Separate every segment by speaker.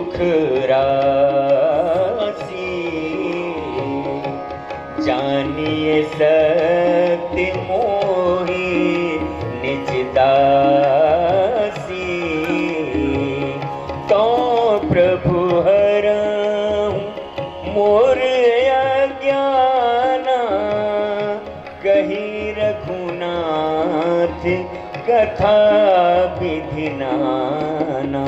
Speaker 1: दुख राशि, जानिए सत्य मोहि निज दासी। तो प्रभु हरहु मोर अज्ञाना, कही रघुनाथ कथा विधि नाना।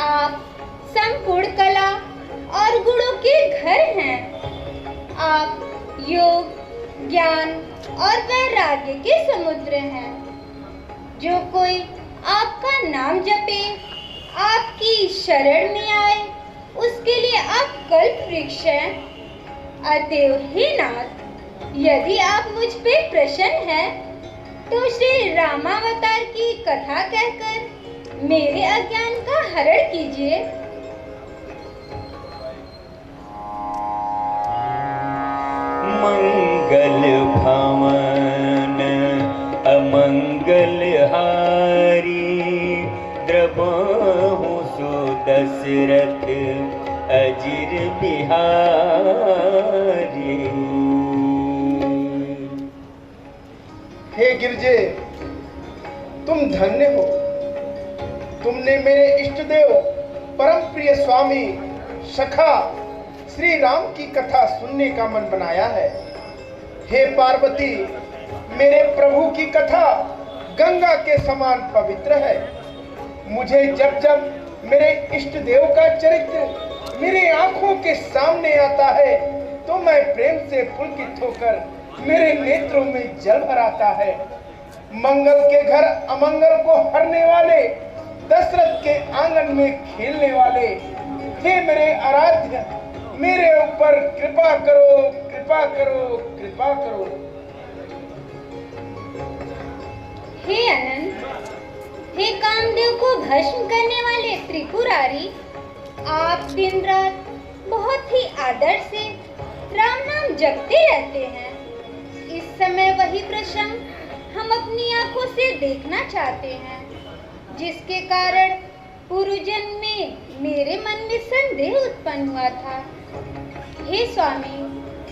Speaker 2: आप संपूर्ण कला और गुणों के घर हैं। आप योग, ज्ञान और वैराग्य के समुद्र हैं। जो कोई आपका नाम जपे, आपकी शरण में आए, उसके लिए आप कल्प वृक्ष हैं। अतएव हे नाथ, यदि आप मुझ पे प्रसन्न हैं, तो श्री रामावतार की कथा कहकर मेरे अज्ञान का हरण कीजिए।
Speaker 1: मंगल भवन अमंगल हारी, द्रवहु सो दशरथ अजिर बिहारी।
Speaker 3: हे गिरजे, तुम धन्य हो। तुमने मेरे इष्ट देव परम प्रिय स्वामी सखा श्री राम की कथा सुनने का मन बनाया है। हे पार्वती, मेरे प्रभु की कथा गंगा के समान पवित्र है। मुझे जब जब मेरे इष्ट देव का चरित्र मेरे आंखों के सामने आता है, तो मैं प्रेम से पुलकित होकर मेरे नेत्रों में जल भर आता है। मंगल के घर अमंगल को हरने वाले, दशरथ के आंगन में खेलने वाले, हे मेरे आराध्य, मेरे ऊपर कृपा करो, कृपा करो, कृपा करो।
Speaker 2: हे अनंत, हे कामदेव को भस्म करने वाले त्रिपुरारी, आप दिन रात बहुत ही आदर से राम नाम जपते रहते हैं। इस समय वही प्रसंग हम अपनी आंखों से देखना चाहते हैं, जिसके कारण पूर्व जन्म में मेरे मन में संदेह उत्पन्न हुआ था। हे स्वामी,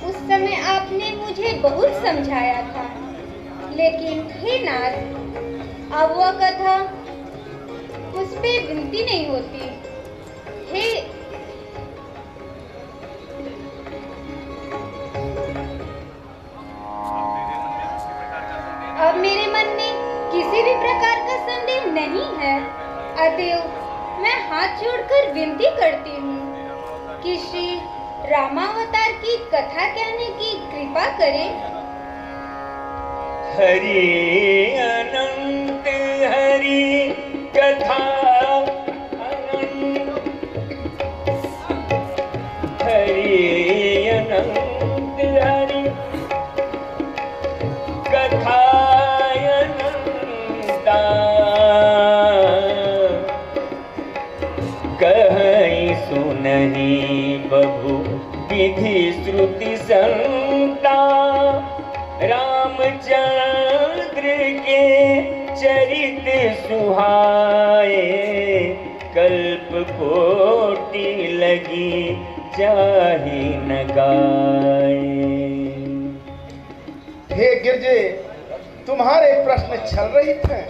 Speaker 2: उस समय आपने मुझे बहुत समझाया था, लेकिन हे नाथ, अब वह कथा उस पे विनती नहीं होती। हे अब मेरे मन में किसी भी प्रकार का संदेह नहीं है। अतएव मैं हाथ जोड़कर विनती करती हूँ कि श्री रामावतार की कथा कहने की कृपा करें।
Speaker 1: हरि अनंत हरि कथा अनंत, हरि अनंत हरि कथा अनंता, कहीं सुनहि बहु विधि श्रुति संता। रामचंद्र के चरित सुहाए, कल्प कोटि लगी जाहि न गाए।
Speaker 3: हे गिरजे, तुम्हारे प्रश्न छल रहित हैं,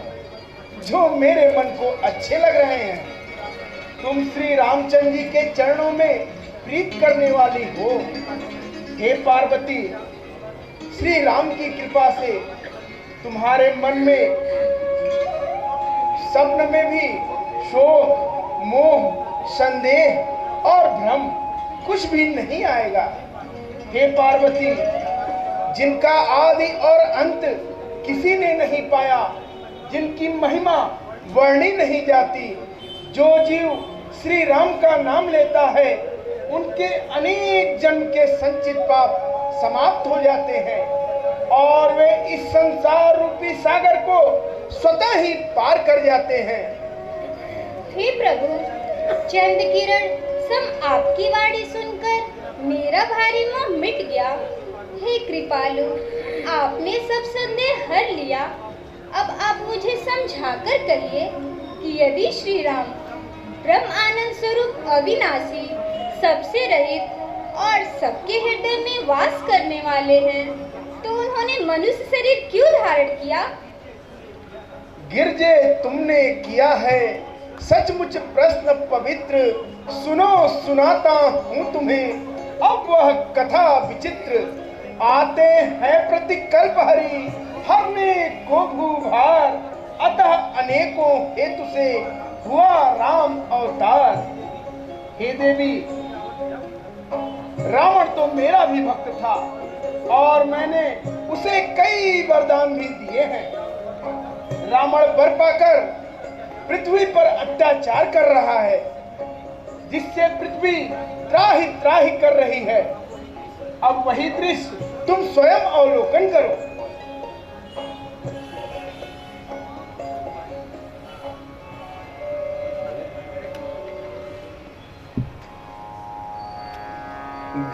Speaker 3: जो मेरे मन को अच्छे लग रहे हैं। तुम श्री रामचंद्र जी के चरणों में प्रीत करने वाली हो। हे पार्वती, श्री राम की कृपा से तुम्हारे मन में स्वप्न में भी शोक, मोह, संदेह और भ्रम कुछ भी नहीं आएगा। हे पार्वती, जिनका आदि और अंत किसी ने नहीं पाया, जिनकी महिमा वर्णी नहीं जाती, जो जीव श्री राम का नाम लेता है, उनके अनेक जन्म के संचित पाप समाप्त हो जाते हैं और वे इस संसार रूपी सागर को स्वतः ही पार कर जाते हैं।
Speaker 2: हे प्रभु, चंद किरण सम आपकी वाणी सुनकर मेरा भारी मोह मिट गया। हे कृपालु, आपने सब संदेह हर लिया। अब आप मुझे समझाकर कहिए कि यदि श्री राम ब्रह्म आनंद स्वरूप अविनाशी, सबसे रहित और सबके हृदय में वास करने वाले हैं, तो उन्होंने मनुष्य शरीर क्यों धारण किया?
Speaker 3: गिरजे, तुमने किया है सचमुच प्रश्न पवित्र। सुनो, सुनाता हूँ तुम्हें अब वह कथा विचित्र। आते हैं प्रतिकल्प हरि, हरने को भूभार, अतः अनेकों हेतु से हुआ राम अवतार। हे देवी, रावण तो मेरा भी भक्त था और मैंने उसे कई वरदान भी दिए हैं। रावण वर पाकर पृथ्वी पर अत्याचार कर रहा है, जिससे पृथ्वी त्राहि त्राहि कर रही है। अब वही दृश्य तुम स्वयं अवलोकन करो।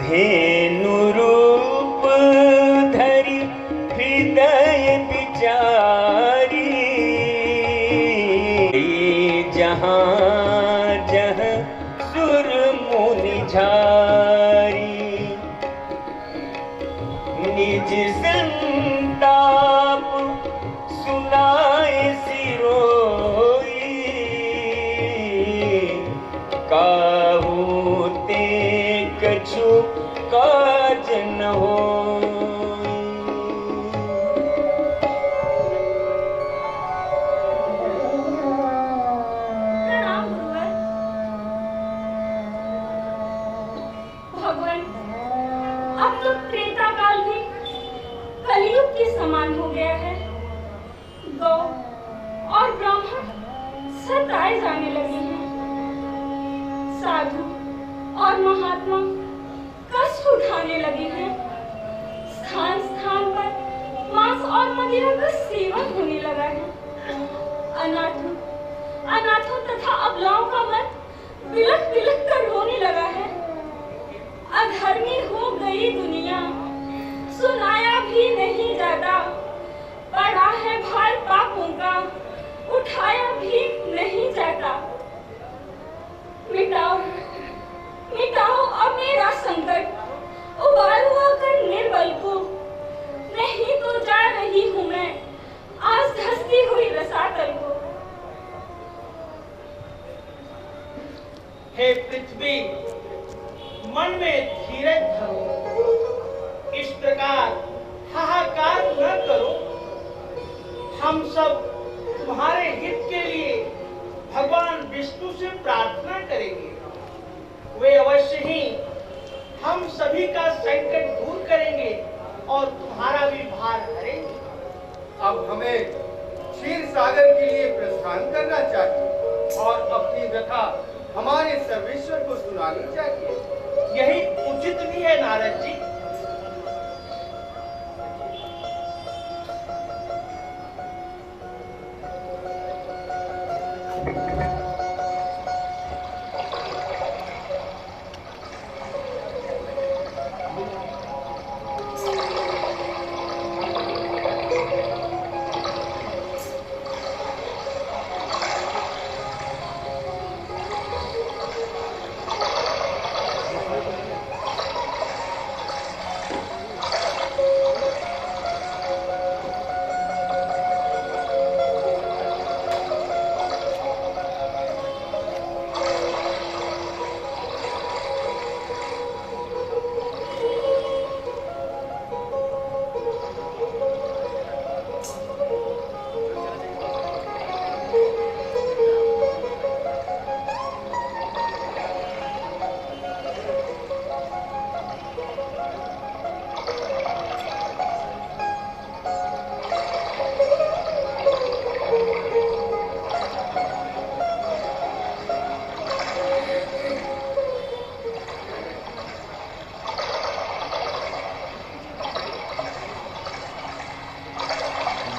Speaker 1: धेनु रूप धरि हृदय विचारी, जहाँ जहाँ सुर मुनि झारी। निज संताप सुनाए सिरोई, काहू ते कछु काज न होई।
Speaker 4: भगवान, अब तो त्रेता काल भी कलयुग के समान हो गया है। गौ और ब्राह्मण सताए जाने लगे हैं। साधु और महात्मा कष्ट उठाने लगे हैं। स्थान स्थान पर मांस और मदिरा का सेवन होने लगा है। अनाथों तथा अबलाओं का मन बिलख बिलख कर रोने लगा है। अधर्मी हो गई दुनिया, सुनाया भी नहीं जाता। बड़ा है भार पापों का, उठाया भी नहीं जाता। मिटाओ मिटाओ अब मेरा संकट, उबारो आकर निर्बल को। नहीं तो जा रही हूँ मैं आज धसती हुई रसातल को।
Speaker 5: हे पृथ्वी, मन में धीरज धरो, इस प्रकार हाहाकार न करो। हम सब तुम्हारे हित के लिए भगवान विष्णु से प्रार्थना करेंगे। वे अवश्य ही हम सभी का संकट दूर करेंगे और तुम्हारा भी भार हरेंगे।
Speaker 6: अब हमें क्षीर सागर के लिए प्रस्थान करना चाहिए और अपनी व्यथा हमारे सर्वेश्वर को सुनानी चाहिए।
Speaker 5: यही उचित भी है नारद जी।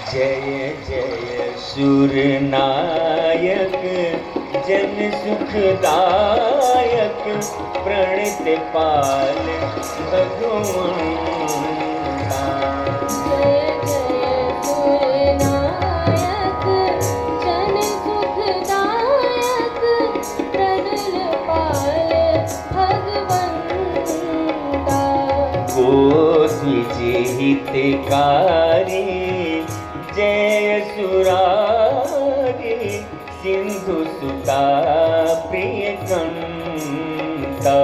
Speaker 1: जय जय सुर नायक जन सुखदायक प्रणत पाल भगवंता।
Speaker 2: जय जय सुरनायक जन सुखदायक प्रदल पाल भगवंता।
Speaker 1: गोद्विज हितकारी जय सुरारी सिंधु सुता प्रिय कंता।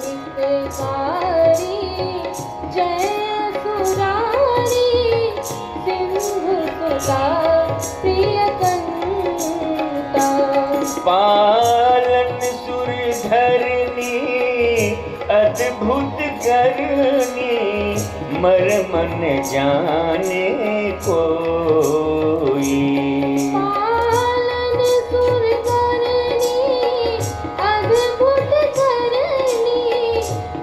Speaker 2: हितकारी जय सुरारी सिंधु सुता प्रिय कंता।
Speaker 1: पालन सुर धरनी अद्भुत करनी मर्म न जाने कोई।
Speaker 2: पालन सुर करनी अद्भुत करनी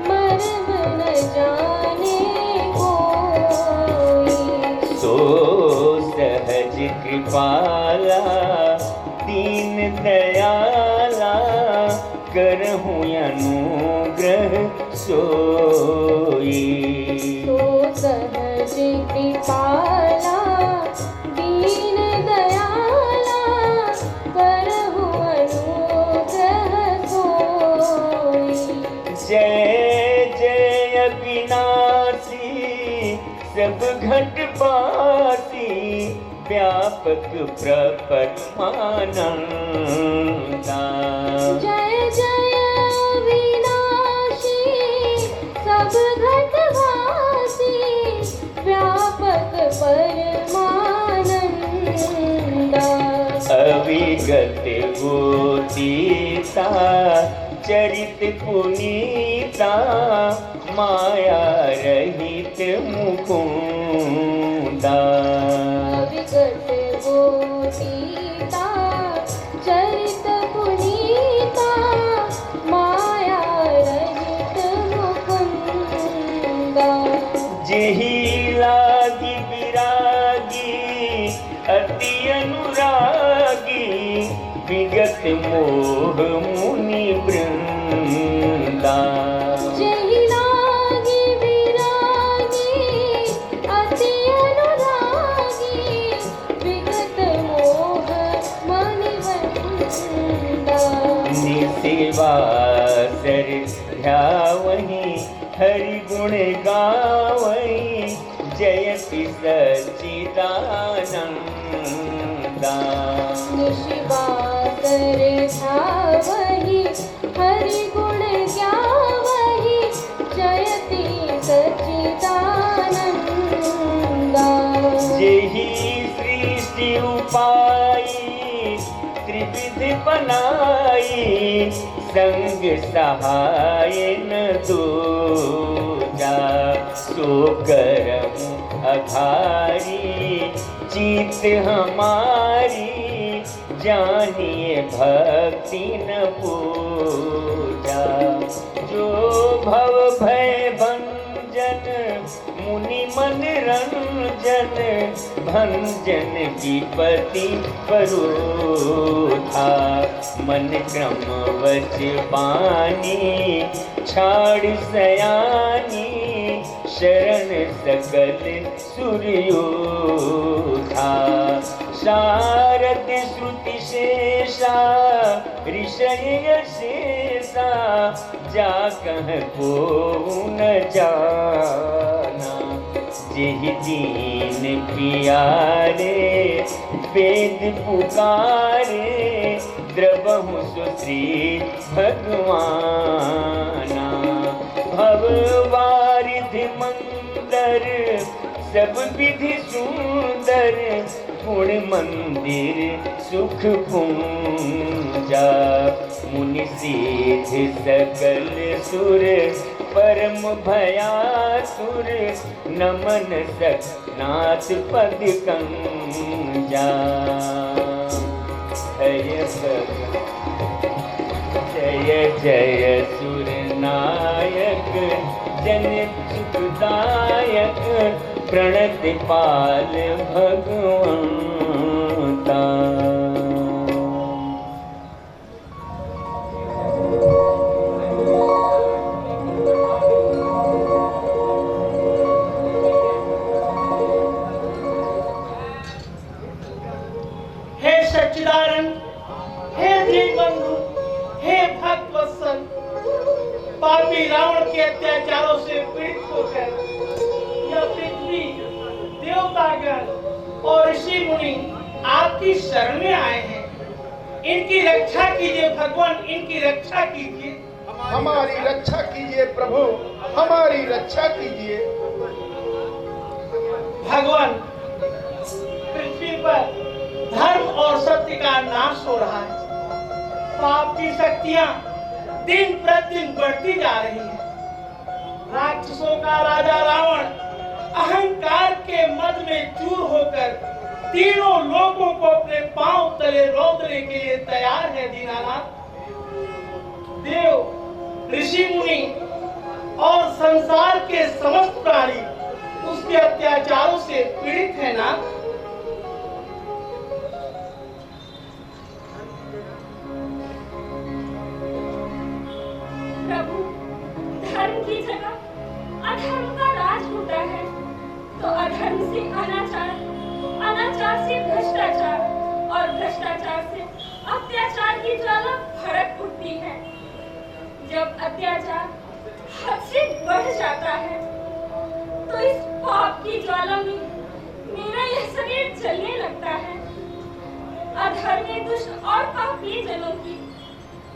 Speaker 2: मर्म न जाने कोई।
Speaker 1: सो सहज कृपाला दीन दयाला करहूँ अनुग्रह सोई।
Speaker 2: तो सहज कृपाला दीन दयाला करहु अनुग्रह सोई।
Speaker 1: जय जय अविनाशी सब घट पासी व्यापक प्रपरमानंदा।
Speaker 2: जय जय अविनाशी सब घटवासी व्यापक परमानंदा।
Speaker 1: अविगत गोतीता चरित पुनीता माया रहित मुकुंदा।
Speaker 2: विगत गोतीता चरित पुनीता माया रहित मुकुंदा।
Speaker 1: जेहि लागी विरागी अति अनुरागी विगत मोह मुनि वृंदा।
Speaker 2: जेहि लागी विरागी अति अनुरागी विगत मोह मणिवृंदा।
Speaker 1: निसेवा सर ध्यावहि हरि गुण गावहि जयति सच्चिदानंदा।
Speaker 2: निशिवाकर ध्यावहि हरि गुण गावहि जयति सच्चिदानंदा।
Speaker 1: जेहि सृष्टि उपाई त्रिविध बनाई संग सहाय न दूजा। सो करम अघारी चित हमारी जानिए भक्ति न पूजा। जो भव भय भंजन मुनि मन रंजन भंजन विपति परोधा। मन क्रम वच बानी छाड़ सयानी शरण सकल सूर्योधा। शारद श्रुति शेषा ऋषय शेषा जा कह को न जाना। जेहि दीन पियारे वेद पुकारे द्रवहु सुश्री भगवाना। भववारिधि मंदर सब विधि सुंदर गुण मंदिर सुख पूजा। मुनि सिद्ध सकल सुर परम भयासुर नमन सक नाथ पद कंजा। जय जय सुर नायक जन सुखदायक प्रणत पाल भगवंता।
Speaker 5: भगवान, हे दीनबंधु, हे भक्त वत्सल, पापी रावण के अत्याचारों से पीड़ित होकर यह पृथ्वी, देवतागण और ऋषि मुनि आपकी शरण में आए हैं। इनकी रक्षा कीजिए भगवान, इनकी रक्षा कीजिए।
Speaker 3: हमारी रक्षा कीजिए प्रभु, हमारी रक्षा कीजिए।
Speaker 5: भगवान, पृथ्वी पर धर्म और सत्य का नाश हो रहा है। पाप की शक्तियां दिन प्रतिदिन बढ़ती जा रही हैं। राक्षसों का राजा रावण अहंकार के मद में चूर होकर तीनों लोगों को अपने पांव तले रौंदने के लिए तैयार है। दीनानाथ, देव, ऋषि मुनि और संसार के समस्त प्राणी उसके अत्याचारों से पीड़ित है ना।
Speaker 4: प्रभु, धर्म की जगह अधर्म का राज होता है, तो अधर्म से अनाचार, अनाचार से भ्रष्टाचार और भ्रष्टाचार से अत्याचार की ज्वाला भड़क उठती है। जब अत्याचार हद से बढ़ जाता है तो इस पाप की ज्वाला में मेरा यह शरीर जलने लगता है। अधर्मी, दुष्ट और पापी जनों की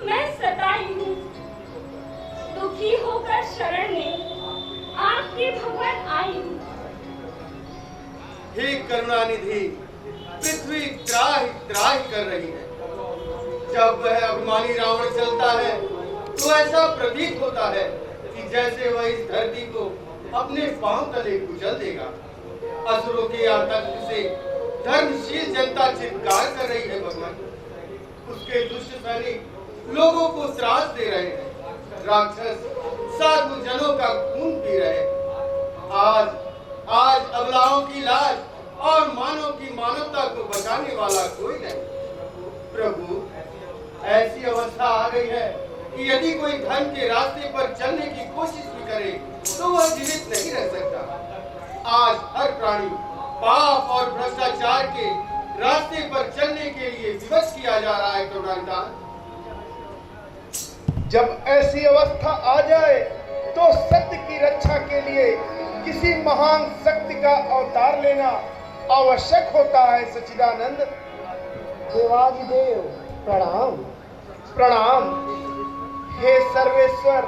Speaker 4: मैं सताई हूँ। दुखी होकर शरण में आपके भवन आई हूँ।
Speaker 6: हे करुणानिधि, पृथ्वी त्राहि त्राहि कर रही है। जब वह अभिमानी रावण चलता है तो ऐसा प्रतीत होता है कि जैसे वह इस धरती को अपने पांव तले कुचल देगा। असुरों के आतंक से धर्मशील जनता चित्कार कर रही है भगवान। उसके दुष्ट सैनिक लोगों को त्रास दे रहे हैं। राक्षस साधु जनों का खून पी रहे हैं। आज अबलाओं की लाज और मानव की मानवता को बचाने वाला कोई नहीं। प्रभु, ऐसी अवस्था आ गई है कि यदि कोई धर्म के रास्ते पर चलने की कोशिश भी करे तो वह जीवित नहीं रह सकता। आज हर प्राणी पाप और भ्रष्टाचार के रास्ते पर चलने के लिए विवश किया जा रहा है। करुणानिधान,
Speaker 3: जब ऐसी अवस्था आ जाए तो सत्य की रक्षा के लिए किसी महान शक्ति का अवतार लेना आवश्यक होता है। सच्चिदानंद।
Speaker 7: देवादिदेव प्रणाम।
Speaker 3: प्रणाम। हे सर्वेश्वर,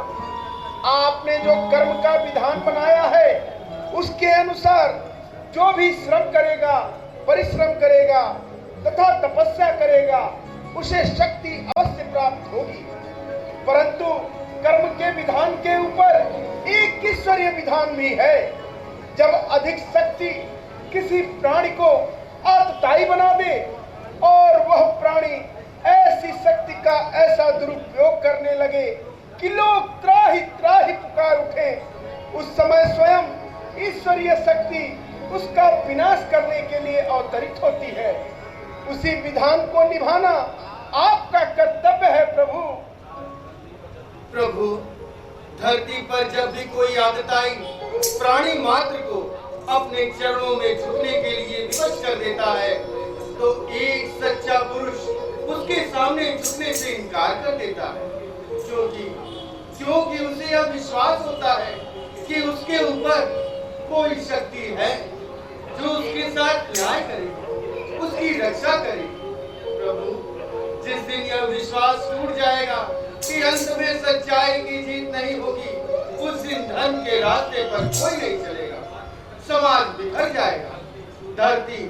Speaker 3: आपने जो कर्म का विधान बनाया है उसके अनुसार जो भी श्रम करेगा, परिश्रम करेगा तथा तपस्या करेगा उसे शक्ति अवश्य प्राप्त होगी। परंतु कर्म के विधान के ऊपर एक ईश्वरीय विधान भी है। जब अधिक शक्ति किसी प्राणी को आतताई बना दे और वह प्राणी ऐसी शक्ति का ऐसा दुरुपयोग करने लगे कि लोग त्राहि त्राहि पुकार उठे, उस समय स्वयं ईश्वरीय शक्ति उसका विनाश करने के लिए अवतरित होती है। उसी विधान को निभाना आपका कर्तव्य है। प्रभु,
Speaker 6: धरती पर जब भी कोई आतताई प्राणी मात्र को अपने चरणों में झुकने के लिए विवश कर देता है तो एक सच्चा पुरुष उसके सामने झुकने से इनकार कर देता है, क्योंकि उसे यह विश्वास होता है कि उसके ऊपर कोई शक्ति है जो उसके साथ न्याय करे, उसकी रक्षा करे। प्रभु, जिस दिन यह विश्वास टूट जाएगा कि अंत में सच्चाई की जीत नहीं होगी, उस दिन धर्म के रास्ते पर कोई नहीं चलेगा। समाज बिखर जाएगा। धरती,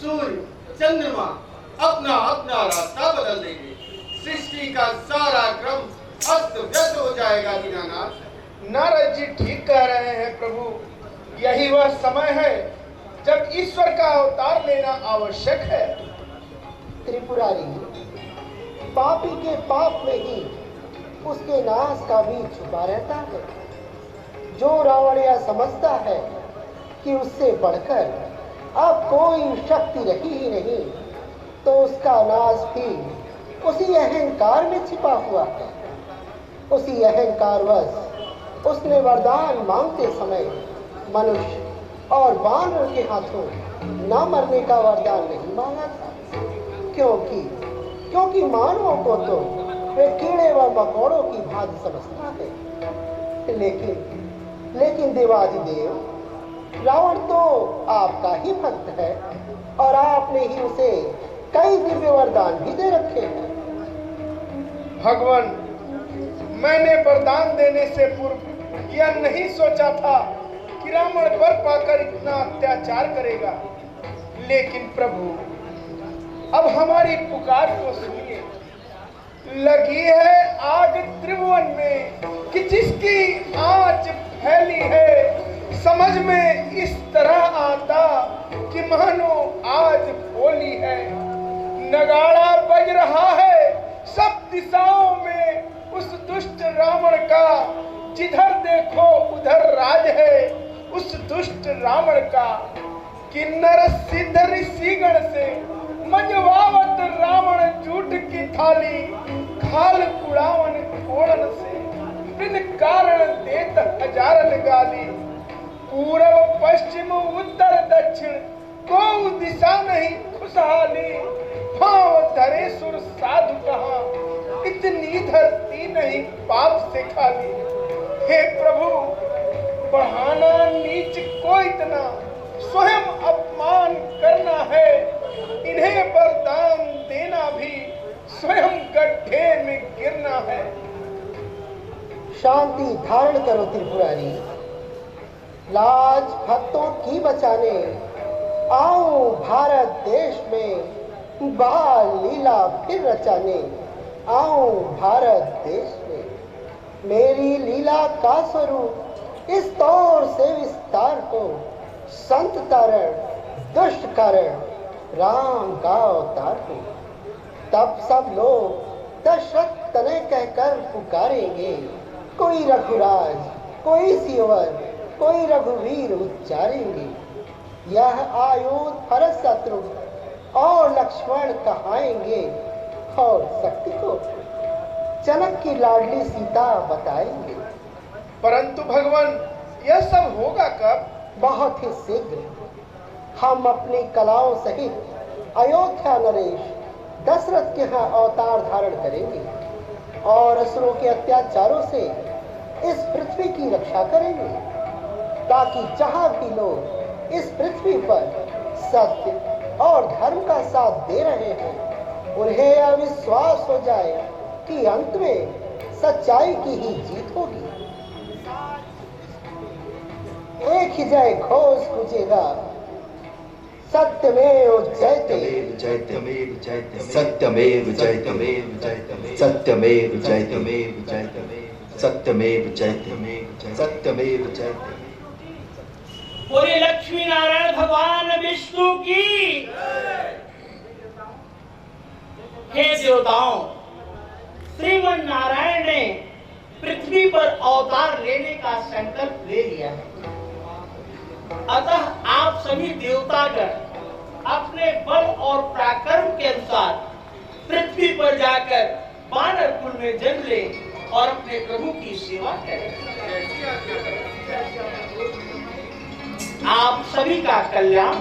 Speaker 6: सूर्य, चंद्रमा अपना अपना रास्ता बदल देंगे। सृष्टि का सारा क्रम अस्त व्यस्त हो जाएगा। दीनानाथ,
Speaker 3: नारद जी ठीक कह रहे हैं प्रभु। यही वह समय है जब ईश्वर का अवतार लेना आवश्यक है।
Speaker 7: त्रिपुरारी, पापी के पाप में ही उसके नाश का बीज छुपा रहता है। जो रावण यह समझता है कि उससे बढ़कर अब कोई शक्ति रही ही नहीं, तो उसका नाश भी उसी अहंकार में छिपा हुआ है। उसी अहंकारवश उसने वरदान मांगते समय मनुष्य और वानर के हाथों न मरने का वरदान नहीं मांगा था, क्योंकि क्योंकि मानवों को तो वे कीड़े व मकोड़ों की भांति समझता है। लेकिन देवाधिदेव, रावण तो आपका ही भक्त है और आपने ही उसे कई दिव्य वरदान भी दे रखे हैं।
Speaker 3: भगवान, मैंने वरदान देने से पूर्व यह नहीं सोचा था कि रावण वर पाकर इतना अत्याचार करेगा। लेकिन प्रभु, अब हमारी पुकार को सुनिए। लगी है आग त्रिभुवन में कि जिसकी आंच फैली है, समझ में इस तरह आता कि मानो आज होली है। नगाड़ा बज रहा है सब दिशाओं में उस दुष्ट रावण का, जिधर देखो उधर राज है उस दुष्ट रावण का। किन्नर सिद्ध ऋषिगण से मंजवावत रावण झूठ की थाली, खाल कुड़ावन कोड़न से बिन कारण देत हजारन गाली। पूर्व पश्चिम उत्तर दक्षिण को दिशा नहीं खुशहाली, भाव धरे सुर साधु कहा इतनी धरती नहीं पाप से खाली। हे प्रभु, बढ़ाना नीच को इतना, स्वयं अपमान करना है। इन्हें वरदान देना भी स्वयं गड्ढे में गिरना है।
Speaker 7: शांति धारण करो त्रिपुरारी, लाज भक्तों की बचाने आओ भारत देश में बाल लीला फिर रचाने। आओ भारत देश में, मेरी लीला का स्वरूप इस तौर से विस्तार हो। संत तारण दुष्ट कारण राम का अवतार हो। तब सब लोग दशरथ तनय कहकर पुकारेंगे, कोई रघुराज, कोई सियवर, कोई रघुवीर उच्चारेंगे। यह आयुध भरत शत्रुघ्न और लक्ष्मण कहाएंगे और शक्ति को जनक की लाडली सीता बताएंगे।
Speaker 3: परंतु भगवान, यह सब होगा कब?
Speaker 7: बहुत ही शीघ्र हम अपनी कलाओं सहित अयोध्या नरेश दशरथ के यहाँ अवतार धारण करेंगे और असुरों के अत्याचारों से इस पृथ्वी की रक्षा करेंगे, ताकि जहां भी लोग इस पृथ्वी पर सत्य और धर्म का साथ दे रहे हैं, उन्हें यह विश्वास हो जाए कि अंत में सच्चाई की ही जीत होगी। एक ही जय घोष गुजेगा, सत्यमेव जयते,
Speaker 8: सत्यमेव जयते, सत्यमेव जयते, सत्यमेव जयते, सत्यमेव जयते, सत्यमेव जयते।
Speaker 5: बोले लक्ष्मी नारायण भगवान विष्णु की। हे देवताओं, श्रीमन नारायण ने पृथ्वी पर अवतार लेने का संकल्प ले लिया है। अतः आप सभी देवतागण अपने बल और पराक्रम के अनुसार पृथ्वी पर जाकर वानर कुल में जन्म ले और अपने प्रभु की सेवा करें। आप सभी का कल्याण।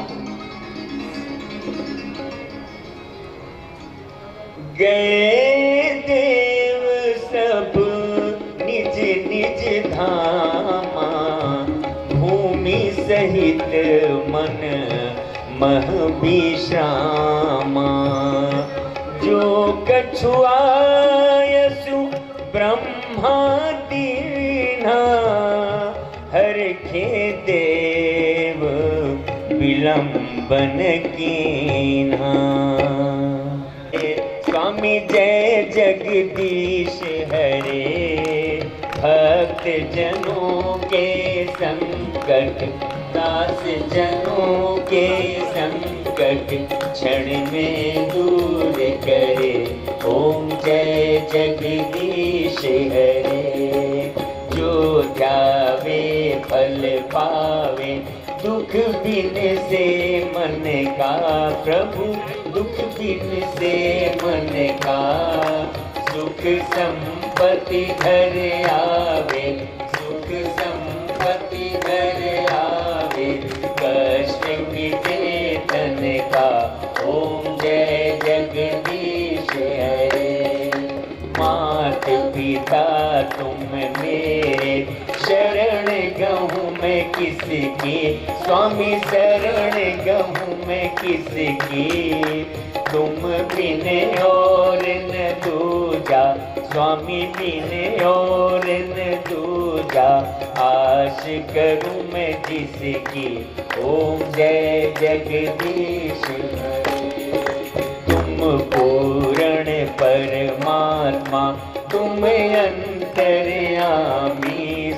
Speaker 1: गए देव सब निज निज धामा, भूमि सहित मन मह विश्रामा। जो कछुआयसु ब्रह्मा दीना, हर खे देव विलंबन कीन्हा। स्वामी जय जगदीश हरे, भक्त जनों के संकट, दास जनों के संकट क्षण में दूर करे। ओम जय जगदीश हरे। जो ध्यावे फल पावे, दुख बिन से मन का प्रभु, दुख बिन से मन का। सुख संपत्ति घर आवे, सुख संपत्ति घर आवे, कष्ट मिटे धन का। ओम जय जगदीश हरे। तुम मेरे, शरण गहूँ मैं किसकी, स्वामी शरण गहूँ मैं किसकी, तुम बिने और न दूजा, स्वामी बिने और न दूजा, आश करूँ मैं जिसकी, ओम जय जगदीश हरे। तुम पूर्ण परमात्मा, तुम अंतर्यामी,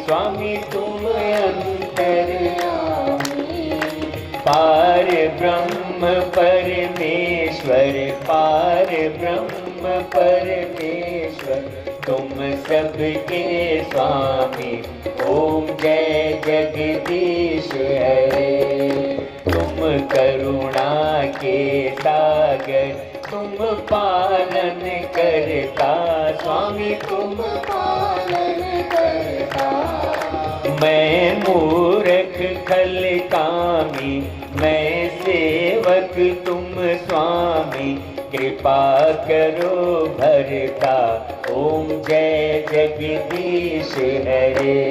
Speaker 1: स्वामी तुम अंतर्यामी, पार ब्रह्म परमेश्वर, पार ब्रह्म परमेश्वर, तुम सबके स्वामी, ओम जय जगदीश हरे। तुम करुणा के सागर, तुम पालन करता, स्वामी तुम पालन करता, मैं मूर्ख खल कामी, मैं सेवक तुम स्वामी, कृपा करो भरता, ओम जय जगदीश हरे।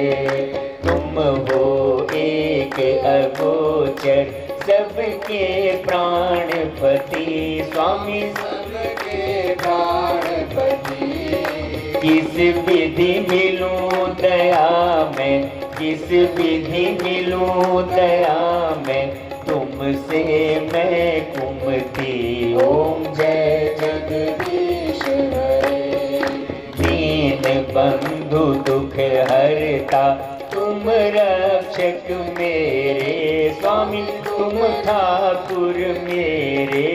Speaker 1: तुम हो एक अगोचर, सबके प्राणपति, स्वामी सबके प्राणपति, किस विधि मिलूं दया में, किस विधि मिलूं दया में, तुमसे मैं कुमति, ओम जय जगदीश हरे। दीन बंधु दुख हरता, तुम रक्षक मेरे, स्वामी तुम ठाकुर मेरे,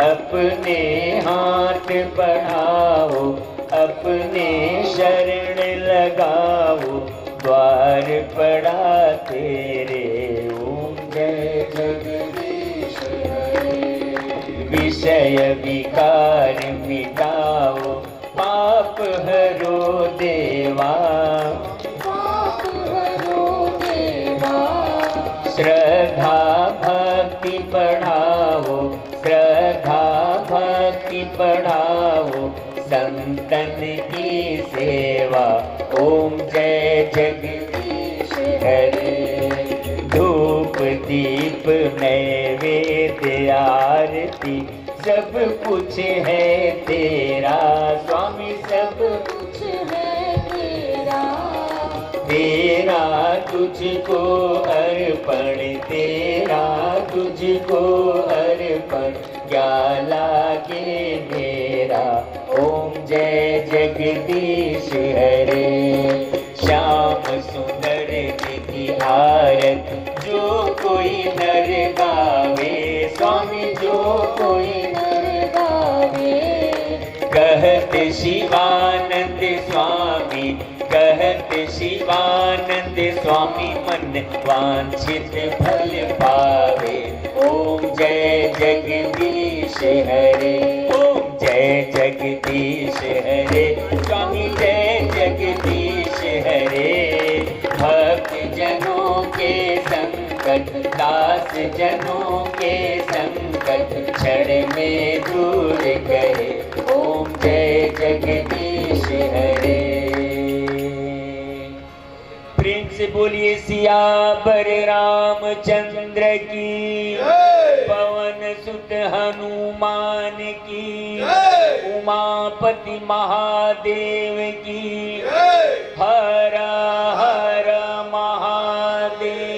Speaker 1: अपने हाथ बढ़ाओ, अपने शरण लगाओ, द्वार पड़ा तेरे, ओम जय जगदीश हरे। विषय विकार मिटाओ, पाप हरो देवा, पाप हरो देवा, श्रद्धा भक्ति बढ़ाओ, श्रद्धा भक्ति बढ़ाओ, संतन की सेवा, ओम जय जगदीश हरे। धूप दीप नैवेद्य आरती, सब कुछ है तेरा, स्वामी सब कुछ है तेरा, तेरा तुझको अर्पण, तेरा तुझको अर्पण, क्या लागे मेरा, ओम जय जगदीश हरे। श्याम सुंदर की आरत, जो कोई नर गावे, स्वामी जो कोई नर गावे, कहत शिवानंद स्वामी, कहत शिवानंद स्वामी, मन वांछित फल पावे, ओम जय जगदीश हरे, ओम जय जगदीश हरे, स्वामी जय जगदीश हरे। भक्त जनों के संकट, दास जनों के संकट, क्षण में दूर करे, ओम जय जगदीश हरे। प्रेम से बोलिए सियावर रामचंद्र की, पवन सुत हनुमान की, उमापति महादेव की, हर हर महादेव।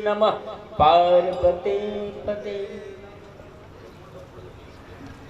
Speaker 1: नमः पार्वती पते।